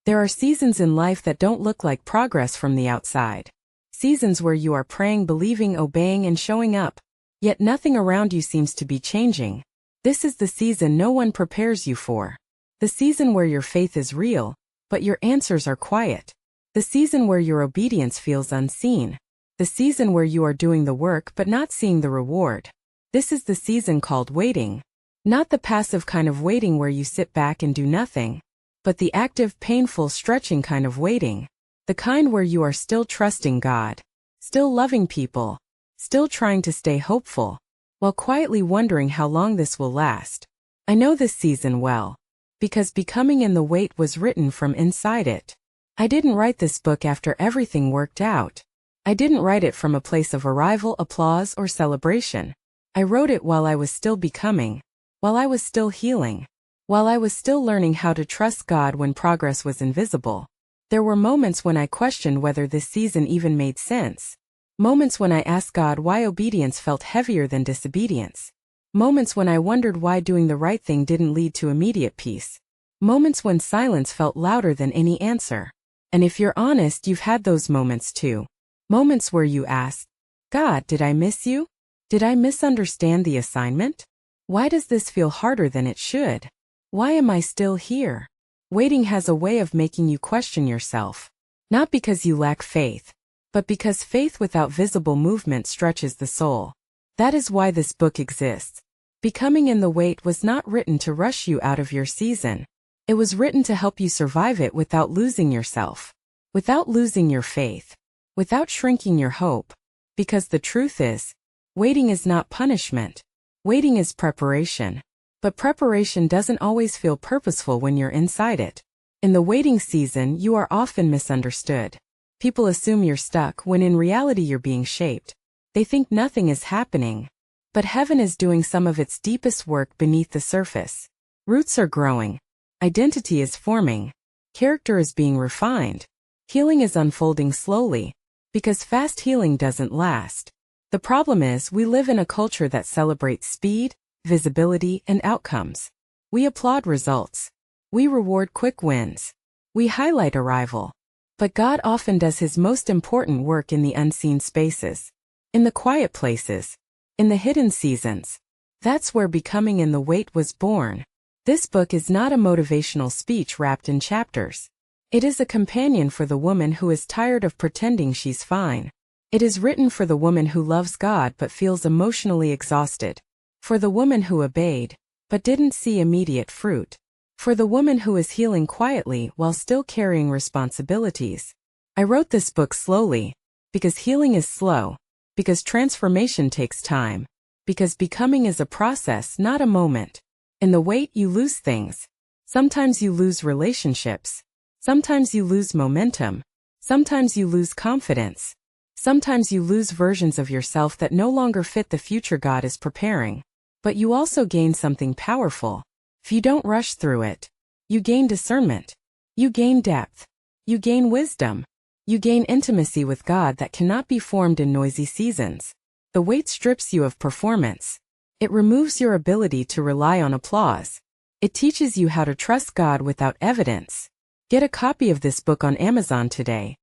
There are seasons in life that don't look like progress from the outside. Seasons where you are praying, believing, obeying, and showing up, yet nothing around you seems to be changing. This is the season no one prepares you for. The season where your faith is real, but your answers are quiet. The season where your obedience feels unseen. The season where you are doing the work but not seeing the reward. This is the season called waiting. Not the passive kind of waiting where you sit back and do nothing, but the active, painful, stretching kind of waiting. The kind where you are still trusting God, still loving people, still trying to stay hopeful, while quietly wondering how long this will last. I know this season well, because Becoming in the Wait was written from inside it. I didn't write this book after everything worked out. I didn't write it from a place of arrival, applause, or celebration. I wrote it while I was still becoming, while I was still healing, while I was still learning how to trust God when progress was invisible. There were moments when I questioned whether this season even made sense. Moments when I asked God why obedience felt heavier than disobedience. Moments when I wondered why doing the right thing didn't lead to immediate peace. Moments when silence felt louder than any answer. And if you're honest, you've had those moments too. Moments where you ask, God, did I miss you? Did I misunderstand the assignment? Why does this feel harder than it should? Why am I still here? Waiting has a way of making you question yourself. Not because you lack faith, but because faith without visible movement stretches the soul. That is why this book exists. Becoming in the Wait was not written to rush you out of your season. It was written to help you survive it without losing yourself, without losing your faith, without shrinking your hope. Because the truth is, waiting is not punishment. Waiting is preparation. But preparation doesn't always feel purposeful when you're inside it. In the waiting season, you are often misunderstood. People assume you're stuck when in reality you're being shaped. They think nothing is happening. But heaven is doing some of its deepest work beneath the surface. Roots are growing. Identity is forming. Character is being refined. Healing is unfolding slowly. Because fast healing doesn't last. The problem is we live in a culture that celebrates speed, visibility, and outcomes. We applaud results. We reward quick wins. We highlight arrival. But God often does His most important work in the unseen spaces. In the quiet places. In the hidden seasons. That's where Becoming in the Wait was born. This book is not a motivational speech wrapped in chapters. It is a companion for the woman who is tired of pretending she's fine. It is written for the woman who loves God but feels emotionally exhausted. For the woman who obeyed, but didn't see immediate fruit. For the woman who is healing quietly while still carrying responsibilities. I wrote this book slowly, because healing is slow, because transformation takes time, because becoming is a process, not a moment. In the wait, you lose things. Sometimes you lose relationships. Sometimes you lose momentum. Sometimes you lose confidence. Sometimes you lose versions of yourself that no longer fit the future God is preparing. But you also gain something powerful. If you don't rush through it, you gain discernment. You gain depth. You gain wisdom. You gain intimacy with God that cannot be formed in noisy seasons. The wait strips you of performance. It removes your ability to rely on applause. It teaches you how to trust God without evidence. Get a copy of this book on Amazon today.